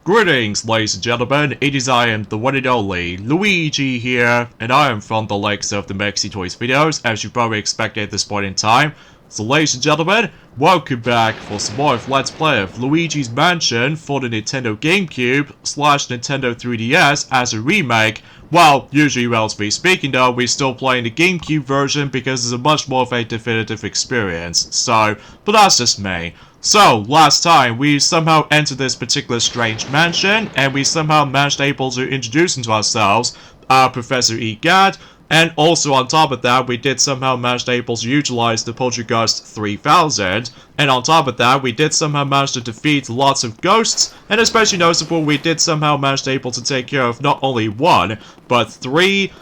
Greetings, ladies and gentlemen, it is I am the one and only Luigi here, and I am from the likes of the Maxi Toys videos, as you probably expected at this point in time. So ladies and gentlemen, welcome back for some more of Let's Play of Luigi's Mansion for the Nintendo GameCube / Nintendo 3DS as a remake. Well, usually relatively speaking though, we're still playing the GameCube version because it's a much more of a definitive experience. So, but that's just me. So, last time, we somehow entered this particular strange mansion, and we somehow managed able to introduce into ourselves Professor Egad, and also on top of that, we did somehow manage able to utilize the Poltergeist 3000, and on top of that, we did somehow manage to defeat lots of ghosts, and especially noticeable, we did somehow manage able to take care of not only one, but three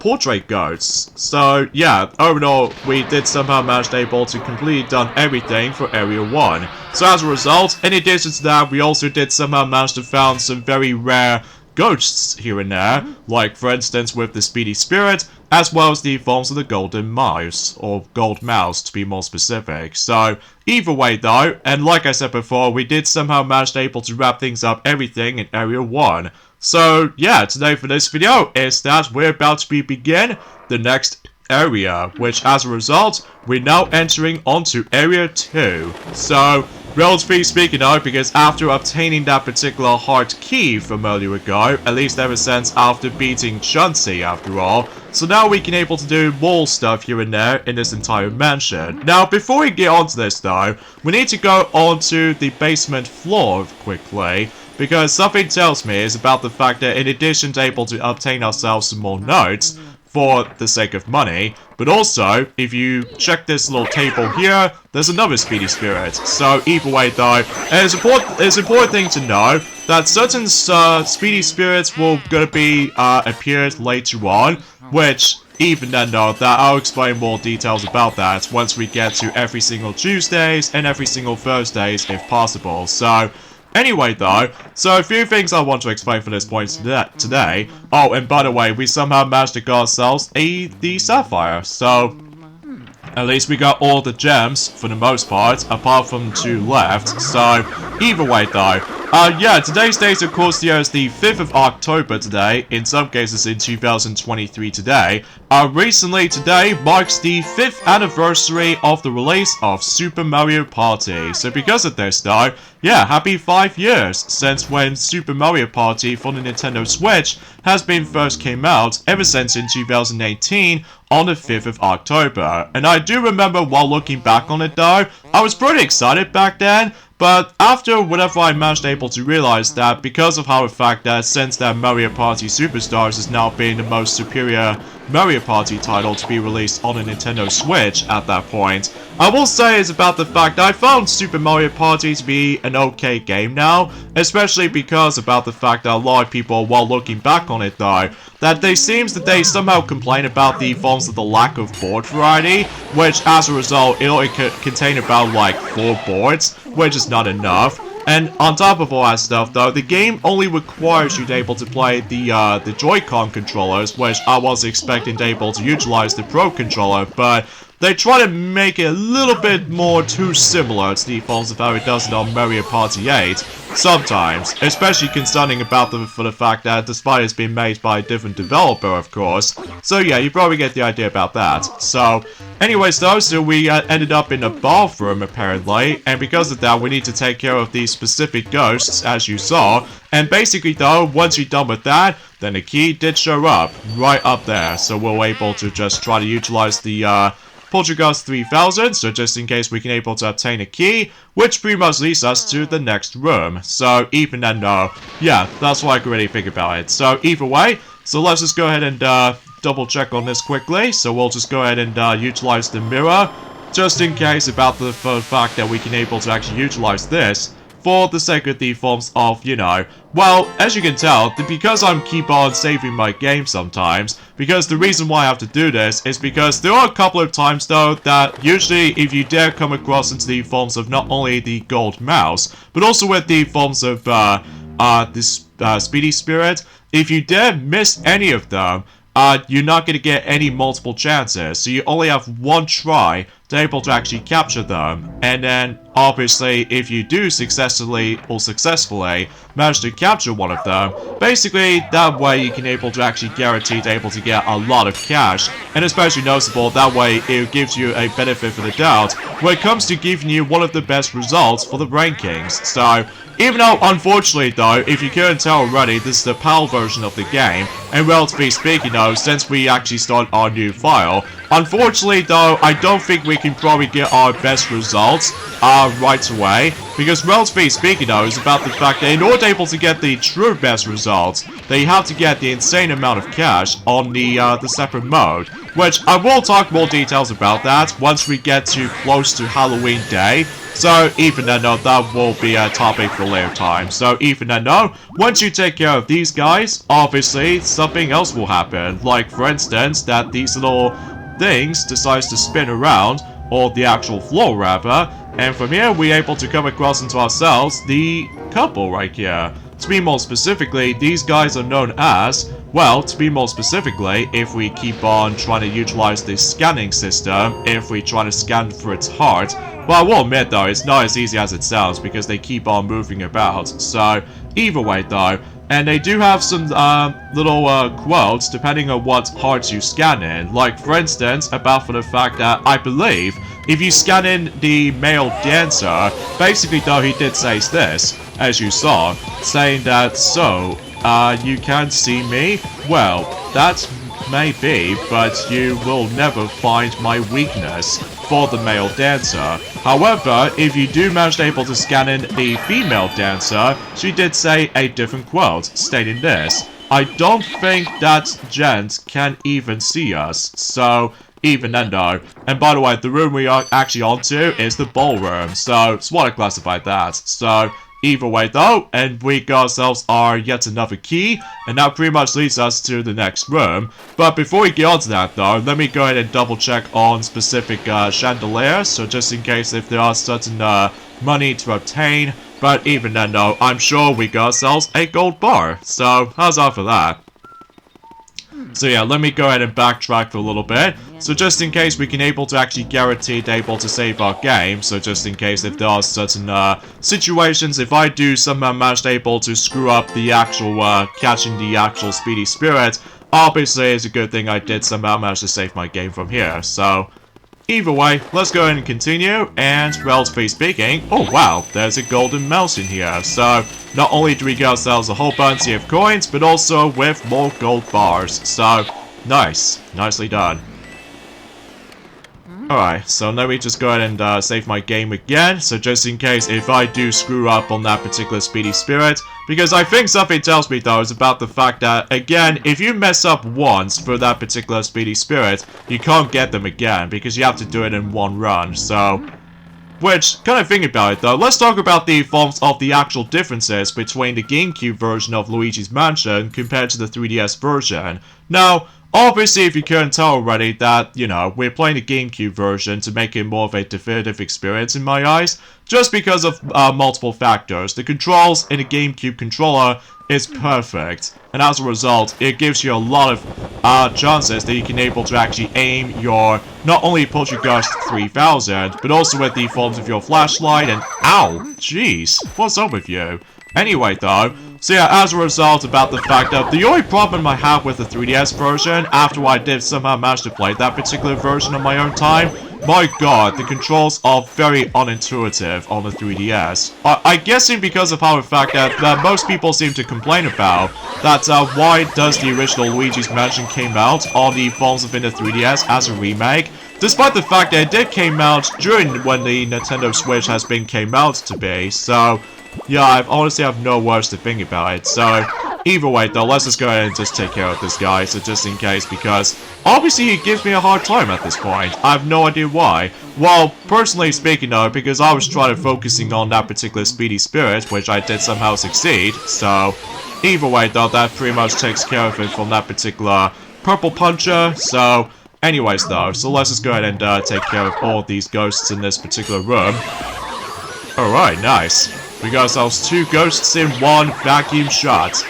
portrait ghosts. So yeah, overall we did somehow manage able to completely done everything for Area 1. So as a result, in addition to that, we also did somehow manage to found some very rare ghosts here and there, like for instance with the Speedy Spirit, as well as the forms of the Golden Mouse, or Gold Mouse to be more specific. So either way though, and like I said before, we did somehow manage able to wrap things up everything in Area 1. So yeah, today for this video is that we're about to begin the next area, which as a result, we're now entering onto Area 2. So, relatively speaking though, because after obtaining that particular heart key from earlier ago, at least ever since after beating Chun-Li after all, so now we can able to do more stuff here and there in this entire mansion. Now, before we get onto this though, we need to go onto the basement floor quickly, because something tells me is about the fact that in addition to able to obtain ourselves some more notes, for the sake of money, but also, if you check this little table here, there's another Speedy Spirit. So either way though, it's an important thing to know that certain Speedy Spirits will gonna be appeared later on, which even then though, that I'll explain more details about that once we get to every single Tuesdays and every single Thursdays if possible. So anyway though, so a few things I want to explain for this point today. Oh, and by the way, we somehow managed to get ourselves the Sapphire, so at least we got all the gems for the most part, apart from 2 left. So either way though, yeah, today's date of course here is the 5th of October today, in some cases in 2023 today. Recently today marks the 5th anniversary of the release of Super Mario Party. So because of this though, yeah, happy 5 years since when Super Mario Party for the Nintendo Switch has been first came out, ever since in 2018 on the 5th of October. And I do remember while looking back on it though, I was pretty excited back then. But after whatever I managed able to realize that because of how the fact that since that Mario Party Superstars has now been the most superior Mario Party title to be released on a Nintendo Switch at that point, I will say is about the fact that I found Super Mario Party to be an okay game now, especially because about the fact that a lot of people, while looking back on it though, that they somehow complain about the forms of the lack of board variety, which as a result, it only contain about like 4 boards, which is not enough. And on top of all that stuff though, the game only requires you to able to play the Joy-Con controllers, which I was expecting to able to utilize the Pro controller, but they try to make it a little bit more too similar to the forms of how it does it on Mario Party 8, sometimes, especially concerning about for the fact that despite it's being made by a different developer, of course. So yeah, you probably get the idea about that. So, anyways though, so we ended up in a bathroom apparently, and because of that, we need to take care of these specific ghosts, as you saw. And basically though, once you're done with that, then the key did show up, right up there. So we're able to just try to utilize the Poltergeist 3000, so just in case we can able to obtain a key, which pretty much leads us to the next room. So even then though, yeah, that's what I can really think about it. So either way, so let's just go ahead and double check on this quickly. So we'll just go ahead and utilize the mirror, just in case about the fact that we can able to actually utilize this for the sake of the forms of, you know, well, as you can tell, because I'm keep on saving my game sometimes, because the reason why I have to do this is because there are a couple of times though that usually if you dare come across into the forms of not only the gold mouse, but also with the forms of this Speedy Spirit, if you dare miss any of them, you're not going to get any multiple chances, so you only have one try to able to actually capture them, and then Obviously, if you do successfully manage to capture one of them, basically that way you can able to actually guarantee to able to get a lot of cash, and especially noticeable that way it gives you a benefit for the doubt when it comes to giving you one of the best results for the rankings. So even though, unfortunately though, if you couldn't tell already, this is the PAL version of the game, and relatively speaking though, since we actually start our new file, unfortunately though, I don't think we can probably get our best results right away, because relatively speaking though, it's about the fact that in order to able to get the true best results, they have to get the insane amount of cash on the separate mode, which I will talk more details about that once we get too close to Halloween Day. So even then though, that will be a topic for later time. So even then though, once you take care of these guys, obviously something else will happen. Like for instance, that these little things decides to spin around, or the actual floor rather, and from here we're able to come across into ourselves the couple right here. To be more specifically, these guys are known as, well, to be more specifically, if we keep on trying to utilize the scanning system, if we try to scan for its heart, well, I will admit though, it's not as easy as it sounds because they keep on moving about. So, either way though, and they do have some little quotes depending on what hearts you scan in. Like for instance, about for the fact that I believe if you scan in the male dancer, basically though he did say this, as you saw, saying that, so, you can't see me? Well, that may be, but you will never find my weakness for the male dancer. However, if you do manage to able to scan in the female dancer, she did say a different quote, stating this: I don't think that gent can even see us, so even then though. And by the way, the room we are actually onto is the ballroom, so it's what I classified that. So either way though, and we got ourselves our yet another key, and that pretty much leads us to the next room. But before we get on to that though, let me go ahead and double check on specific chandeliers, so just in case if there are certain money to obtain. But even then though, I'm sure we got ourselves a gold bar, so how's that for that? So yeah, let me go ahead and backtrack for a little bit. So just in case we can able to actually guarantee to able to save our game. So just in case if there are certain situations, if I do somehow manage to able to screw up the actual catching the actual speedy spirit, obviously it's a good thing I did somehow manage to save my game from here. So either way, let's go ahead and continue, and relatively speaking, oh wow, there's a golden mouse in here, so not only do we get ourselves a whole bunch of coins, but also with more gold bars, so nice, nicely done. Alright, so let me just go ahead and save my game again, so just in case if I do screw up on that particular speedy spirit, because I think something tells me though is about the fact that, again, if you mess up once for that particular speedy spirit, you can't get them again, because you have to do it in one run, so which, kind of thinking about it though, let's talk about the forms of the actual differences between the GameCube version of Luigi's Mansion compared to the 3DS version. Now, obviously, if you couldn't tell already that, you know, we're playing the GameCube version to make it more of a definitive experience in my eyes, just because of multiple factors. The controls in the GameCube controller is perfect, and as a result, it gives you a lot of chances that you can able to actually aim your, not only Poltergeist 3000, but also with the forms of your flashlight and, ow, jeez, what's up with you? Anyway though, so yeah, as a result about the fact that the only problem I have with the 3DS version, after I did somehow manage to play that particular version on my own time, my god, the controls are very unintuitive on the 3DS. I'm guessing because of how the fact that most people seem to complain about, that why does the original Luigi's Mansion came out on the forms of in the 3DS as a remake, despite the fact that it did came out during when the Nintendo Switch has been came out to be, so yeah, I honestly have no words to think about it, so either way though, let's just go ahead and just take care of this guy, so just in case, because obviously he gives me a hard time at this point. I have no idea why. Well, personally speaking though, because I was trying to focusing on that particular speedy spirit, which I did somehow succeed, so either way though, that pretty much takes care of it from that particular purple puncher, so anyways though, so let's just go ahead and take care of all these ghosts in this particular room. Alright, nice. We got ourselves 2 ghosts in 1 vacuum shot.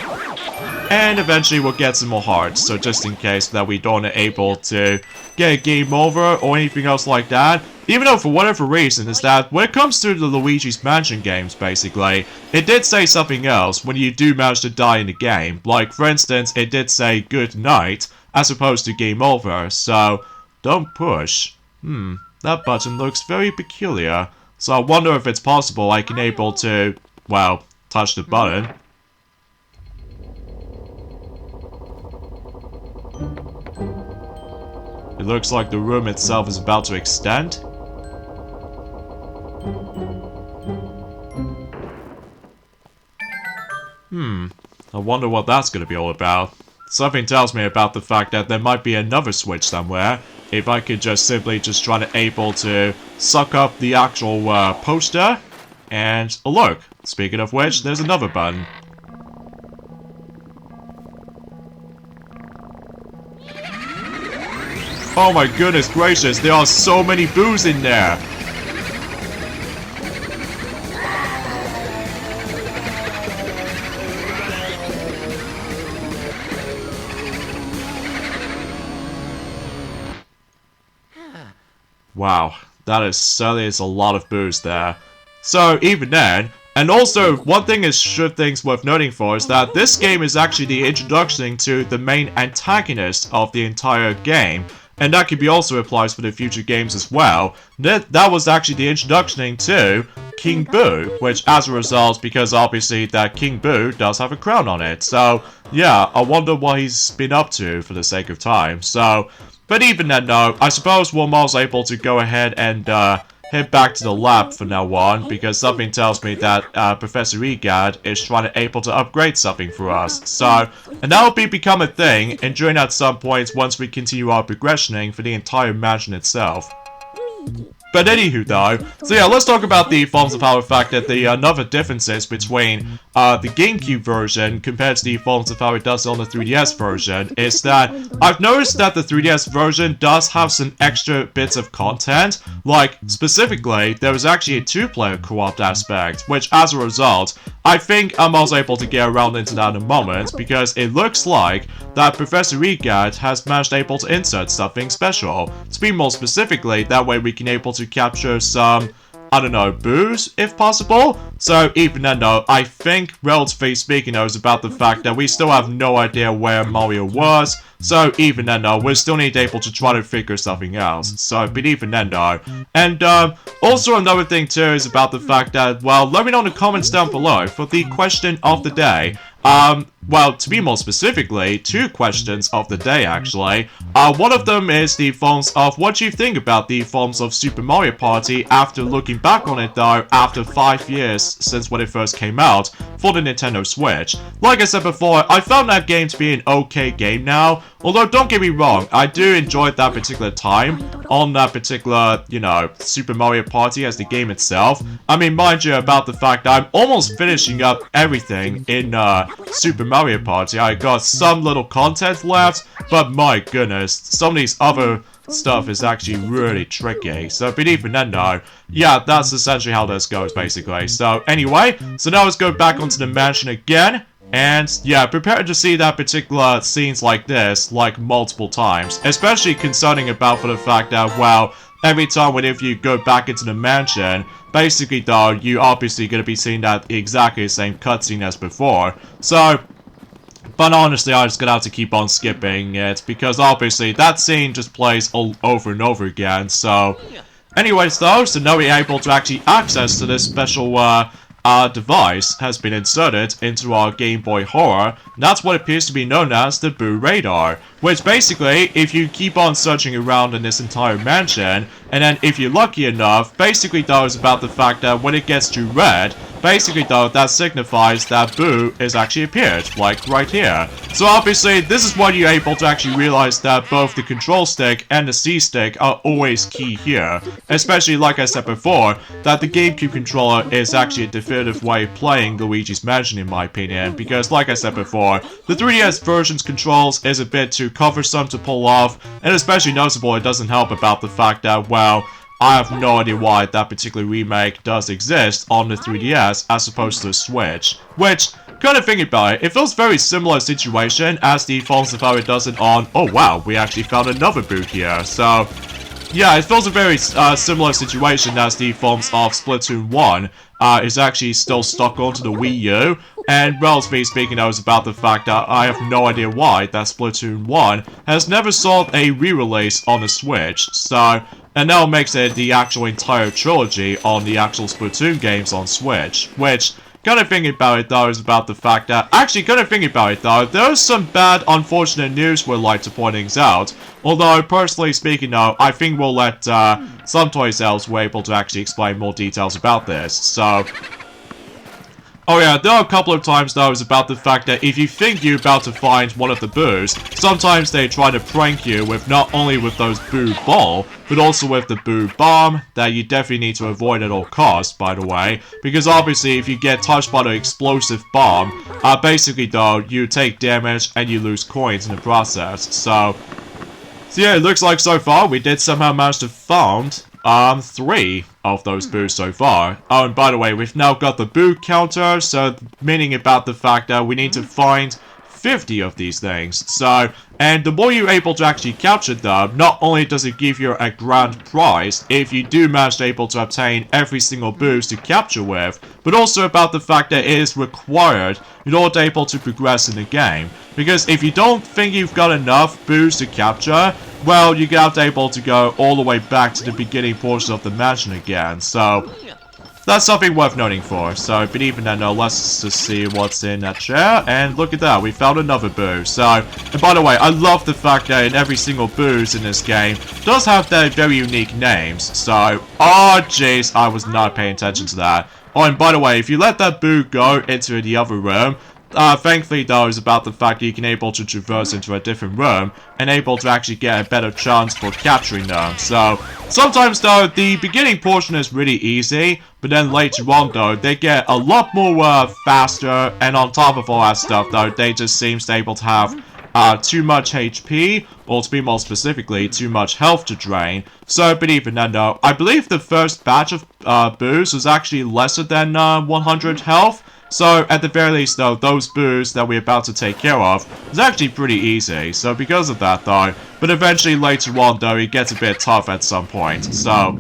And eventually we'll get some more hearts, so just in case that we don't able to get a game over or anything else like that, even though for whatever reason is that when it comes to the Luigi's Mansion games, basically, it did say something else when you do manage to die in the game. Like, for instance, it did say good night as opposed to game over, so don't push. That button looks very peculiar, so I wonder if it's possible I can able to, well, touch the button. It looks like the room itself is about to extend. I wonder what that's going to be all about. Something tells me about the fact that there might be another switch somewhere. If I could just simply try to able to suck up the actual poster. And, oh look, speaking of which, there's another button. Oh my goodness gracious, there are so many boos in there! Wow, that is certainly a lot of boos there. So even then, and also one thing is things worth noting for is that this game is actually the introduction to the main antagonist of the entire game. And that could be also applies for the future games as well. That was actually the introduction to King Boo, which as a result, because obviously that King Boo does have a crown on it. So, yeah, I wonder what he's been up to for the sake of time. So, but even then, no, I suppose Wilmar's able to go ahead and head back to the lab from now on, because something tells me that Professor Egad is trying to able to upgrade something for us. So, and that will become a thing, and during at some point once we continue our progressioning for the entire mansion itself. But anywho though, so yeah, let's talk about the forms of how the fact that the another differences between the GameCube version compared to the forms of how it does on the 3DS version is that I've noticed that the 3DS version does have some extra bits of content. Like, specifically, there is actually a two-player co-op aspect, which as a result, I think I'm also able to get around into that in a moment, because it looks like that Professor Egad has managed able to insert something special. To be more specifically, that way we can able to capture some, I don't know, boos, if possible. So even then though, I think, relatively speaking though, is about the fact that we still have no idea where Mario was. So even then though, we still need able to try to figure something else. So, but even then though. And also another thing too is about the fact that, well, let me know in the comments down below for the question of the day. Well, to be more specifically, two questions of the day, actually. One of them is the forms of what you think about the forms of Super Mario Party after looking back on it, though, after 5 years since when it first came out for the Nintendo Switch. Like I said before, I found that game to be an okay game now, although don't get me wrong, I do enjoy that particular time on that particular, you know, Super Mario Party as the game itself. I mean, mind you, about the fact that I'm almost finishing up everything in Super Mario Party. I got some little content left, but my goodness, some of these other stuff is actually really tricky. So, but even then though, yeah, that's essentially how this goes basically. So anyway, so now let's go back onto the mansion again. And yeah, prepare to see that particular scenes like this, like multiple times. Especially concerning about for the fact that, well, every time whenever you go back into the mansion, basically though, you obviously going to be seeing that exactly the same cutscene as before. So, but honestly, I'm just gonna have to keep on skipping it, because obviously that scene just plays all over and over again. So, anyways though, so now we're able to actually access to this special device has been inserted into our Game Boy Horror. And that's what appears to be known as the Boo Radar, which basically, if you keep on searching around in this entire mansion, and then if you're lucky enough, basically though is about the fact that when it gets to red, basically though that signifies that Boo is actually appeared, like right here. So obviously this is when you're able to actually realize that both the control stick and the C stick are always key here. Especially like I said before, that the GameCube controller is actually a definitive way of playing Luigi's Mansion in my opinion, because like I said before, the 3DS version's controls is a bit too cumbersome to pull off, and especially noticeable it doesn't help about the fact that, well, I have no idea why that particular remake does exist on the 3DS as opposed to the Switch. Which, kind of thinking about it, it feels very similar situation as the forms of how it does it on... Oh wow, we actually found another boot here. So, yeah, it feels a very similar situation as the forms of Splatoon 1 is actually still stuck onto the Wii U. And relatively speaking, I was about the fact that I have no idea why that Splatoon 1 has never saw a re-release on the Switch. So, and now makes it the actual entire trilogy on the actual Splatoon games on Switch, which... Kind of thinking about it though is about the fact that, actually kind of thinking about it though, there's some bad unfortunate news we'd like to point things out. Although, personally speaking though, I think we'll let some toy sales were able to actually explain more details about this, so... Oh yeah, there are a couple of times though is about the fact that if you think you're about to find one of the boos, sometimes they try to prank you with not only with those boo ball, but also with the boo bomb that you definitely need to avoid at all costs, by the way. Because obviously if you get touched by the explosive bomb, basically though, you take damage and you lose coins in the process. So yeah, it looks like so far we did somehow manage to found 3 of those boos so far. Oh, and by the way, we've now got the boo counter, so meaning about the fact that we need to find 50 of these things. So, and the more you're able to actually capture them, not only does it give you a grand prize if you do manage to able to obtain every single boost to capture with, but also about the fact that it is required in order to able to progress in the game. Because if you don't think you've got enough boosts to capture, well, you're gonna have to able to go all the way back to the beginning portion of the mansion again. So that's something worth noting for. So, but even then, let's just see what's in that chair. And look at that, we found another boo. So, and by the way, I love the fact that in every single boost in this game does have their very unique names. So, oh jeez, I was not paying attention to that. Oh, and by the way, if you let that boo go into the other room, thankfully though is about the fact that you can able to traverse into a different room and able to actually get a better chance for capturing them. So sometimes though the beginning portion is really easy, but then later on though they get a lot more faster, and on top of all that stuff though they just seems to able to have too much HP, or to be more specifically, too much health to drain. So, but even then though, I believe the first batch of boos was actually lesser than 100 health. So, at the very least though, those boos that we're about to take care of is actually pretty easy. So, because of that though, but eventually later on though, it gets a bit tough at some point. So,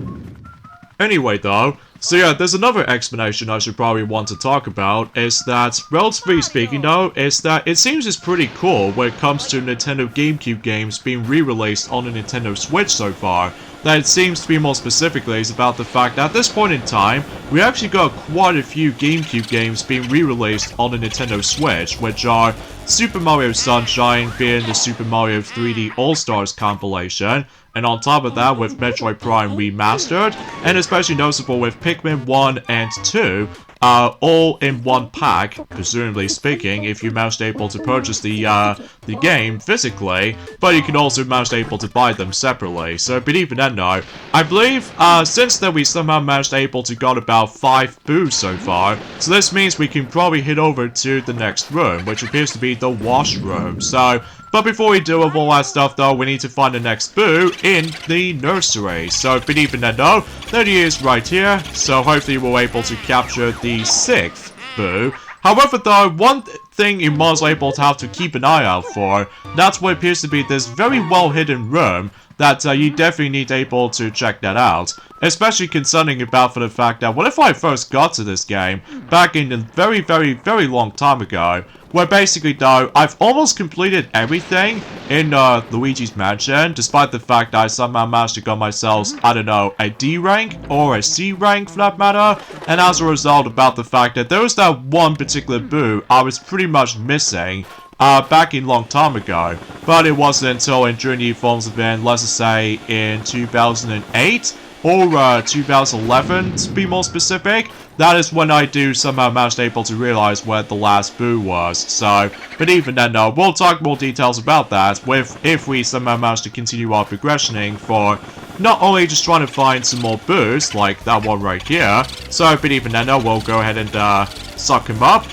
anyway though, so yeah, there's another explanation I should probably want to talk about, is that, relatively speaking though, is that it seems it's pretty cool when it comes to Nintendo GameCube games being re-released on the Nintendo Switch so far. That it seems to be more specifically is about the fact that at this point in time, we actually got quite a few GameCube games being re-released on the Nintendo Switch, which are Super Mario Sunshine being the Super Mario 3D All-Stars compilation, and on top of that with Metroid Prime Remastered, and especially noticeable with Pikmin 1 and 2, all in one pack, presumably speaking, if you managed able to purchase the game physically, but you can also manage able to buy them separately. So, but even then though, I believe, since that we somehow managed able to got about 5 boos so far, so this means we can probably head over to the next room, which appears to be the washroom. So, but before we do with all that stuff though, we need to find the next boo in the nursery. So, but even then though, there he is right here. So hopefully we're able to capture the 6th boo. However though, one thing you must be able to have to keep an eye out for, that's what appears to be this very well hidden room that you definitely need to able to check that out. Especially concerning about for the fact that whenever I first got to this game, back in a very long time ago, where basically though, I've almost completed everything in Luigi's Mansion, despite the fact that I somehow managed to get myself, I don't know, a D rank or a C rank for that matter, and as a result about the fact that there was that one particular boo I was pretty much missing back in long time ago, but it wasn't until in during the Forms event, let's just say in 2008 or 2011 to be more specific, that is when I do somehow managed able to realize where the last boo was. So, but even then though, we'll talk more details about that if we somehow manage to continue our progressioning for not only just trying to find some more boos, like that one right here, so but even then though, we'll go ahead and suck him up.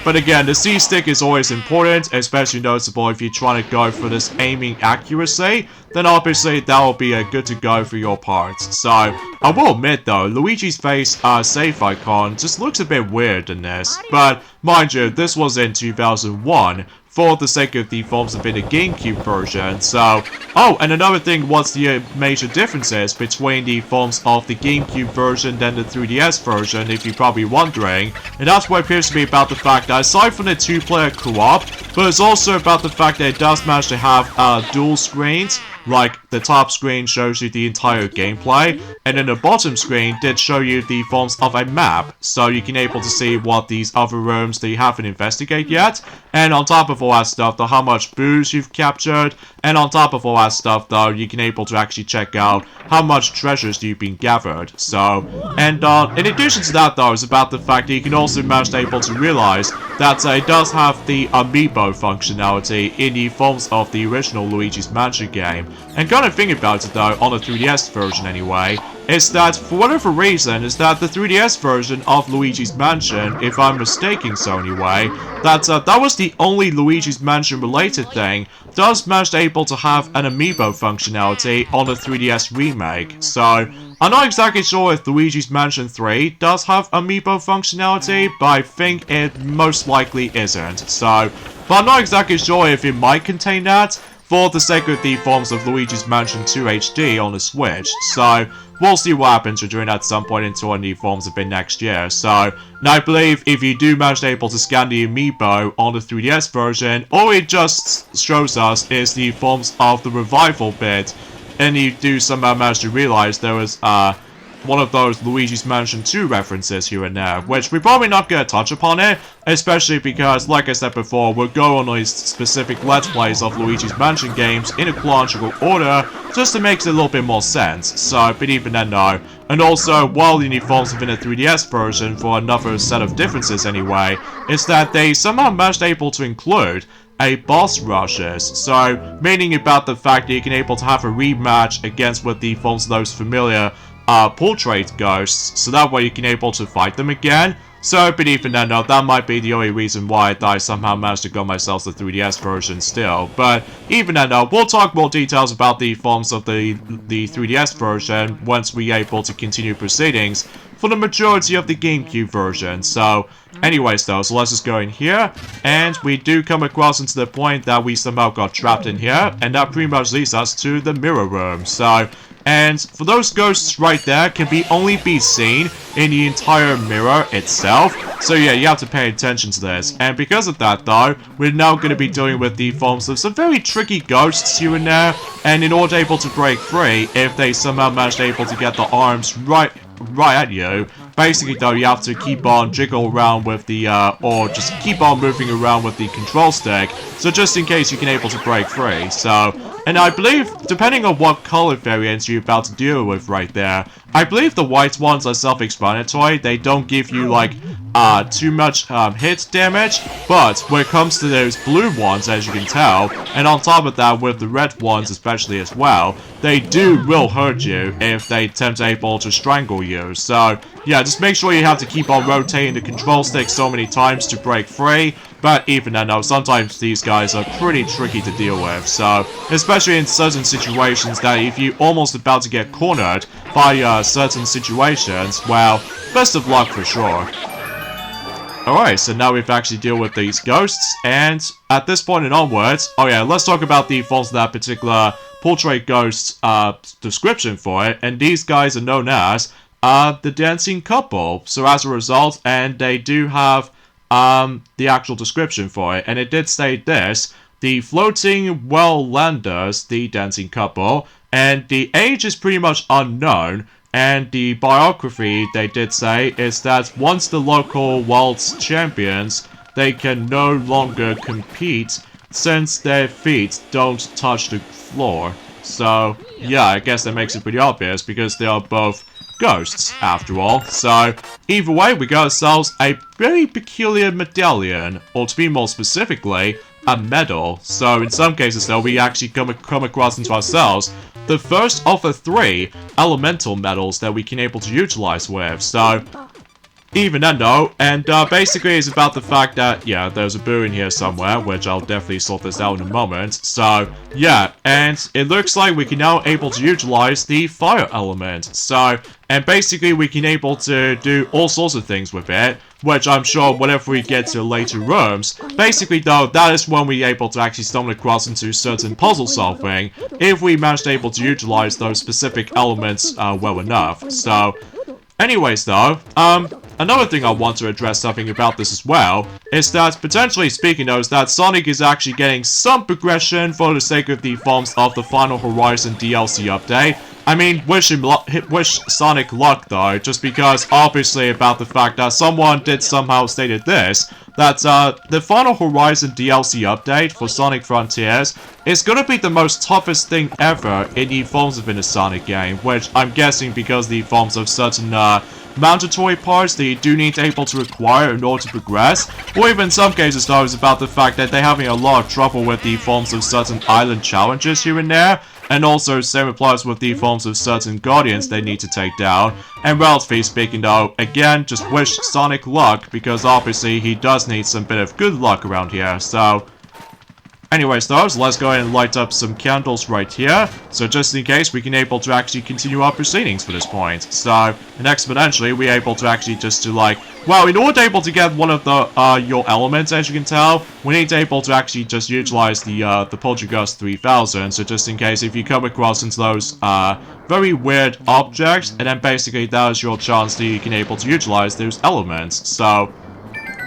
But again, the C-stick is always important, especially noticeable if you're trying to go for this aiming accuracy. then obviously that will be good to go for your part. So, I will admit though, Luigi's face save icon just looks a bit weird in this, but mind you, this was in 2001, for the sake of the forms of in the GameCube version, so... Oh, and another thing, what's the major differences between the forms of the GameCube version and the 3DS version, if you're probably wondering, and that's what appears to be about the fact that aside from the two-player co-op, but it's also about the fact that it does manage to have dual screens, like the top screen shows you the entire gameplay, and then the bottom screen did show you the forms of a map, so you can able to see what these other rooms that you haven't investigated yet, and on top of all that stuff, though, how much booze you've captured, and on top of all that stuff, though, you can able to actually check out how much treasures you've been gathered. So, and in addition to that, though, is about the fact that you can also manage to able to realize that it does have the amiibo functionality in the forms of the original Luigi's Mansion game. And kind of thing about it, though, on the 3DS version anyway, is that, for whatever reason, is that the 3DS version of Luigi's Mansion, if I'm mistaken so anyway, that was the only Luigi's Mansion related thing, does manage able to have an amiibo functionality on the 3DS remake. So, I'm not exactly sure if Luigi's Mansion 3 does have amiibo functionality, but I think it most likely isn't. So, but I'm not exactly sure if it might contain that, for the sake of the forms of Luigi's Mansion 2 HD on the Switch. So, we'll see what happens during at some point into one of the forms of it next year. So, now I believe if you do manage to able to scan the amiibo on the 3DS version, all it just shows us is the forms of the revival bit, and you do somehow manage to realize there was one of those Luigi's Mansion 2 references here and there, which we're probably not going to touch upon it, especially because, like I said before, we'll go on these specific Let's Plays of Luigi's Mansion games in a chronological order, just to make it a little bit more sense. So, but even then, no. And also, while in the forms within a 3DS version, for another set of differences anyway, is that they somehow managed able to include a boss rushes, so meaning about the fact that you can able to have a rematch against with the forms of those familiar portrait ghosts, so that way you can able to fight them again. So, but even then, no, that might be the only reason why I somehow managed to go myself the 3DS version still. But even then, no, we'll talk more details about the forms of the 3DS version once we are able to continue proceedings for the majority of the GameCube version. So, anyways though, so let's just go in here, and we do come across into the point that we somehow got trapped in here, and that pretty much leads us to the mirror room. So, and for those ghosts right there can only be seen in the entire mirror itself. So yeah, you have to pay attention to this. And because of that though, we're now going to be dealing with the forms of some very tricky ghosts here and there. And in order able to break free, if they somehow manage able to get the arms right at you, basically though, you have to keep on jiggle around with the, or just keep on moving around with the control stick, so just in case you can able to break free. So, and I believe, depending on what color variants you're about to deal with right there, I believe the white ones are self-explanatory. They don't give you, like, too much hit damage, but when it comes to those blue ones, as you can tell, and on top of that with the red ones especially as well, they will hurt you if they attempt able to strangle you. So yeah, just make sure you have to keep on rotating the control stick so many times to break free. But even then, no, sometimes these guys are pretty tricky to deal with. So, especially in certain situations that if you're almost about to get cornered by certain situations, well, best of luck for sure. Alright, so now we've actually dealt with these ghosts, and at this point and onwards, oh yeah, let's talk about the forms of that particular portrait ghost description for it, and these guys are known as the dancing couple. So as a result, and they do have the actual description for it, and it did say this: the floating well-landers, the dancing couple, and the age is pretty much unknown. And the biography, they did say, is that once the local world's champions, they can no longer compete since their feet don't touch the floor. So, yeah, I guess that makes it pretty obvious because they are both ghosts, after all. So, either way, we got ourselves a very peculiar medallion, or to be more specifically, a medal. So, in some cases, though, we actually come across into ourselves the first of the 3 elemental medals that we can able to utilize with. So, even then though, and basically it's about the fact that, yeah, there's a boo in here somewhere, which I'll definitely sort this out in a moment. So, yeah, and it looks like we can now able to utilize the fire element. So, and basically we can able to do all sorts of things with it, which I'm sure whenever we get to later rooms, basically though, that is when we're able to actually stumble across into certain puzzle solving, if we manage to able to utilize those specific elements well enough. So, anyways though, another thing I want to address something about this as well, is that potentially speaking though, is that Sonic is actually getting some progression for the sake of the forms of the Final Horizon DLC update. I mean, wish Sonic luck though, just because obviously about the fact that someone did somehow stated this, that the Final Horizon DLC update for Sonic Frontiers is gonna be the most toughest thing ever in the forms of in a Sonic game, which I'm guessing because the forms of certain mandatory parts that you do need to able to acquire in order to progress, or even in some cases though is about the fact that they're having a lot of trouble with the forms of certain island challenges here and there, and also same applies with the forms of certain guardians they need to take down. And relatively speaking though, again, just wish Sonic luck, because obviously he does need some bit of good luck around here. So anyways though, so let's go ahead and light up some candles right here, so just in case we can able to actually continue our proceedings for this point. So, and exponentially, we're able to actually just to like, well, in order to able to get one of the, your elements, as you can tell, we need to able to actually just utilize the Poltergust 3000, so just in case if you come across into those, very weird objects, and then basically that is your chance that you can able to utilize those elements. So,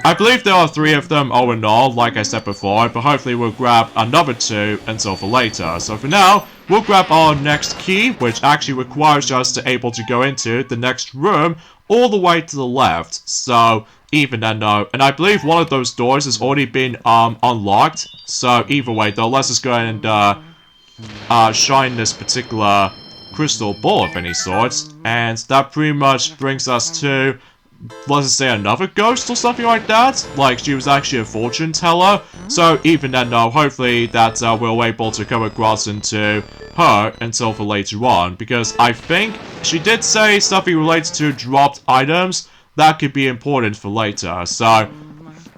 I believe there are 3 of them all in all, like I said before, but hopefully we'll grab another 2 until for later. So for now, we'll grab our next key, which actually requires us to able to go into the next room all the way to the left. So even then though, and I believe one of those doors has already been unlocked. So either way though, let's just go ahead and shine this particular crystal ball of any sorts, and that pretty much brings us to, let's just say, another ghost or something like that. Like, she was actually a fortune teller. So even then though, hopefully that we'll able to come across into her until for later on, because I think she did say something related to dropped items that could be important for later. So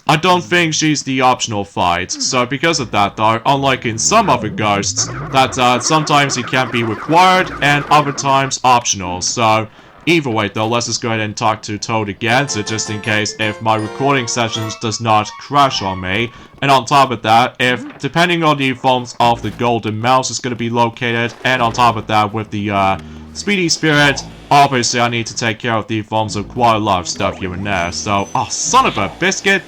I don't think she's the optional fight. So because of that though, unlike in some other ghosts, that sometimes it can be required and other times optional. So either way though, let's just go ahead and talk to Toad again, so just in case if my recording sessions does not crash on me. And on top of that, if depending on the forms of the golden mouse is going to be located, and on top of that with the speedy spirit, obviously I need to take care of the forms of quite a lot of stuff here and there. So, oh, son of a biscuit.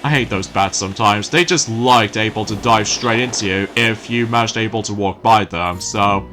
I hate those bats sometimes. They just like able to dive straight into you if you managed able to walk by them. So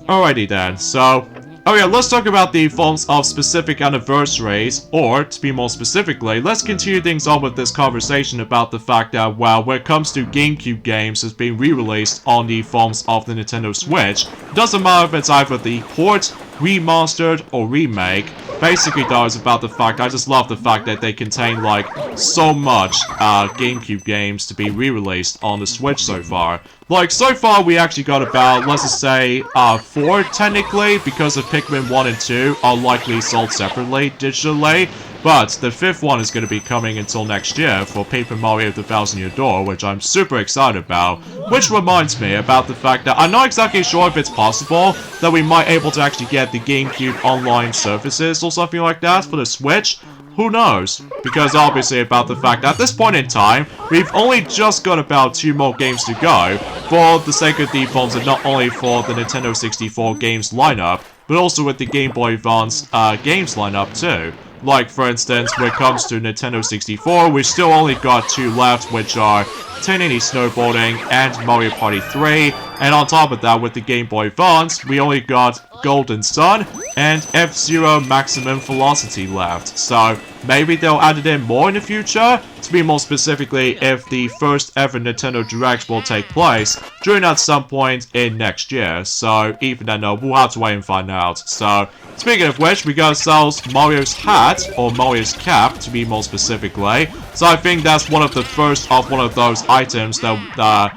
alrighty then, so, oh yeah, let's talk about the forms of specific anniversaries, or, to be more specifically, let's continue things on with this conversation about the fact that, well, when it comes to GameCube games that's being re-released on the forms of the Nintendo Switch, doesn't matter if it's either the port, remastered, or remake. Basically though, it's about the fact, I just love the fact that they contain like so much GameCube games to be re-released on the Switch so far. Like, so far we actually got about, let's just say, 4 technically, because the Pikmin 1 and 2 are likely sold separately, digitally. But the 5th one is going to be coming until next year for Paper Mario The Thousand Year Door, which I'm super excited about. Which reminds me about the fact that I'm not exactly sure if it's possible that we might able to actually get the GameCube online services or something like that for the Switch. Who knows? Because obviously about the fact that at this point in time, we've only just got about 2 more games to go for the sake of the forms, and not only for the Nintendo 64 games lineup, but also with the Game Boy Advance games lineup too. Like, for instance, when it comes to Nintendo 64, we still only got 2 left, which are 1080 Snowboarding and Mario Party 3, and on top of that, with the Game Boy Advance, we only got Golden Sun and F-Zero Maximum Velocity left. So maybe they'll add it in more in the future, to be more specifically if the first ever Nintendo Direct will take place during at some point in next year. So even then, we'll have to wait and find out. So speaking of which, we got ourselves Mario's hat, or Mario's cap to be more specifically. So I think that's one of the first of one of those items that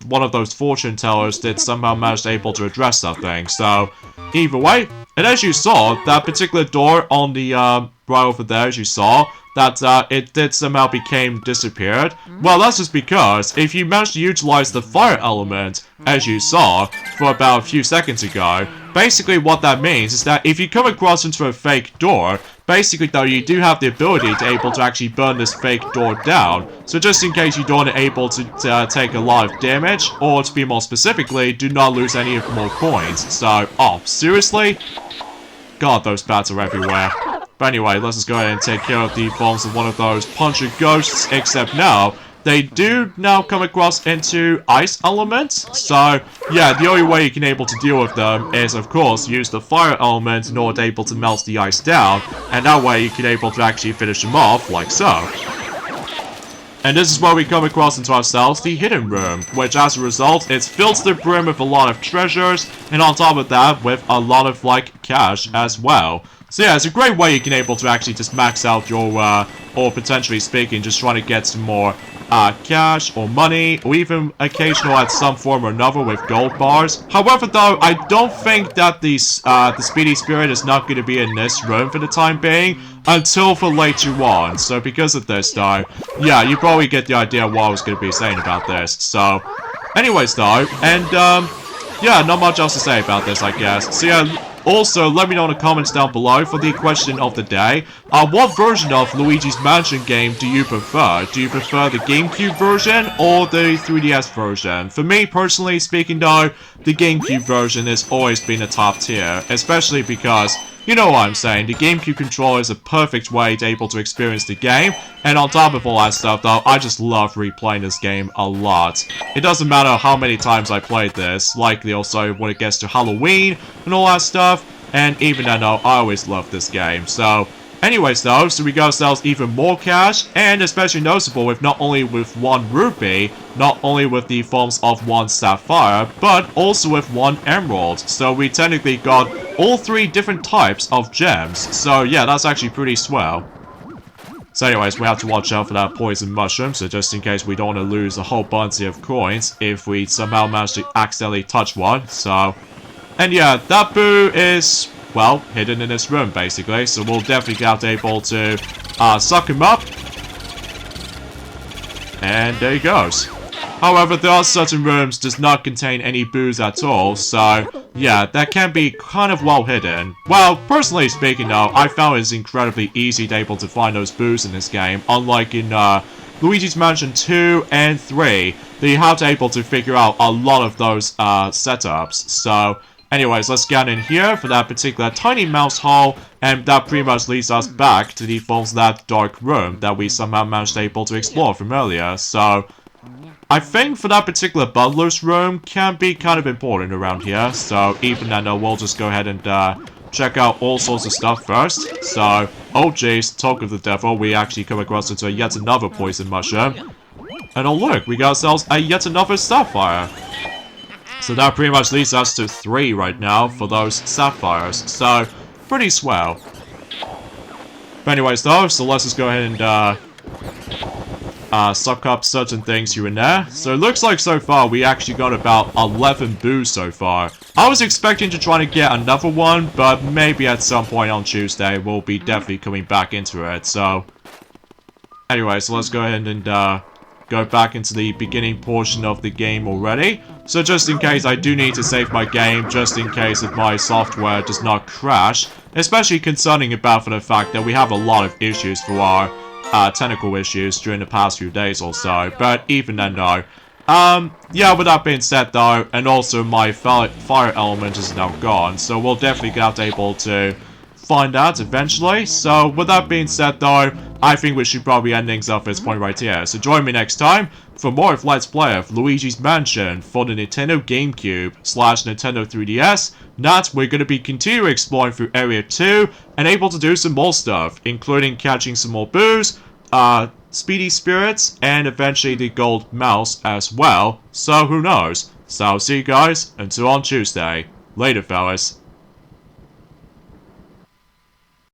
one of those fortune tellers did somehow manage able to address something. So either way, And as you saw, that particular door on the right over there, as you saw, that it did somehow disappeared. Well, that's just because if you manage to utilize the fire element, as you saw, for about a few seconds ago, basically what that means is that if you come across into a fake door, basically though you do have the ability to able to actually burn this fake door down. So just in case you don't able to take a lot of damage, or to be more specifically, do not lose any more coins. So, oh, seriously? God, those bats are everywhere. But anyway, let's just go ahead and take care of the forms of one of those puncher ghosts, except now, they do now come across into ice elements. So, yeah, the only way you can able to deal with them is, of course, use the fire element in order to able to melt the ice down, and that way you can able to actually finish them off, like so. And this is where we come across into ourselves the hidden room, which as a result, it's filled to the brim with a lot of treasures, and on top of that, with a lot of, like, cash as well. So yeah, it's a great way you can able to actually just max out your, or potentially speaking, just trying to get some more, cash or money, or even occasional at some form or another with gold bars. However, though, I don't think that the Speedy Spirit is not going to be in this room for the time being, until for later on. So because of this, though, yeah, you probably get the idea of what I was going to be saying about this. So, anyways, though, and, yeah, not much else to say about this, I guess. So yeah, also, let me know in the comments down below for the question of the day. What version of Luigi's Mansion game do you prefer? Do you prefer the GameCube version or the 3DS version? For me, personally speaking though, the GameCube version has always been a top tier, especially because, you know what I'm saying, the GameCube controller is a perfect way to able to experience the game, and on top of all that stuff though, I just love replaying this game a lot. It doesn't matter how many times I played this, likely also when it gets to Halloween and all that stuff, and even then though, I always love this game. So, anyways though, so we got ourselves even more cash, and especially noticeable with not only with 1 rupee, not only with the forms of 1 sapphire, but also with 1 emerald. So we technically got all 3 different types of gems. So yeah, that's actually pretty swell. So anyways, we have to watch out for that poison mushroom, so just in case we don't want to lose a whole bunch of coins if we somehow manage to accidentally touch one. So, and yeah, that boo is, well, hidden in this room, basically. So we'll definitely get able to suck him up. And there he goes. However, there are certain rooms does not contain any boos at all, so yeah, that can be kind of well hidden. Well, personally speaking though, I found it's incredibly easy to able to find those boos in this game, unlike in Luigi's Mansion 2 and 3, that you have to able to figure out a lot of those setups. So, anyways, let's get in here for that particular tiny mouse hole, and that pretty much leads us back to the falls of that dark room that we somehow managed to able to explore from earlier. So, I think for that particular butler's room can be kind of important around here. So, even then, we'll just go ahead and check out all sorts of stuff first. So, oh jeez, talk of the devil, we actually come across into yet another poison mushroom. And oh look, we got ourselves a yet another sapphire. So that pretty much leads us to 3 right now for those sapphires. So, pretty swell. But anyways though, so let's just go ahead and suck up certain things here and there. So it looks like so far we actually got about 11 boos so far. I was expecting to try to get another one, but maybe at some point on Tuesday we'll be definitely coming back into it. So, anyway, so let's go ahead and go back into the beginning portion of the game already. So just in case I do need to save my game, just in case if my software does not crash, especially concerning about for the fact that we have a lot of issues for our technical issues during the past few days or so, but even then though, yeah, with that being said though, and also my fire element is now gone, so we'll definitely get able to find out eventually. So with that being said though, I think we should probably end things off at this point right here. So join me next time for more of Let's Play of Luigi's Mansion for the Nintendo GameCube / Nintendo 3DS. That we're going to be continuing exploring through Area 2 and able to do some more stuff, including catching some more boos, Speedy Spirits, and eventually the Gold Mouse as well. So who knows? So I'll see you guys until on Tuesday. Later, fellas.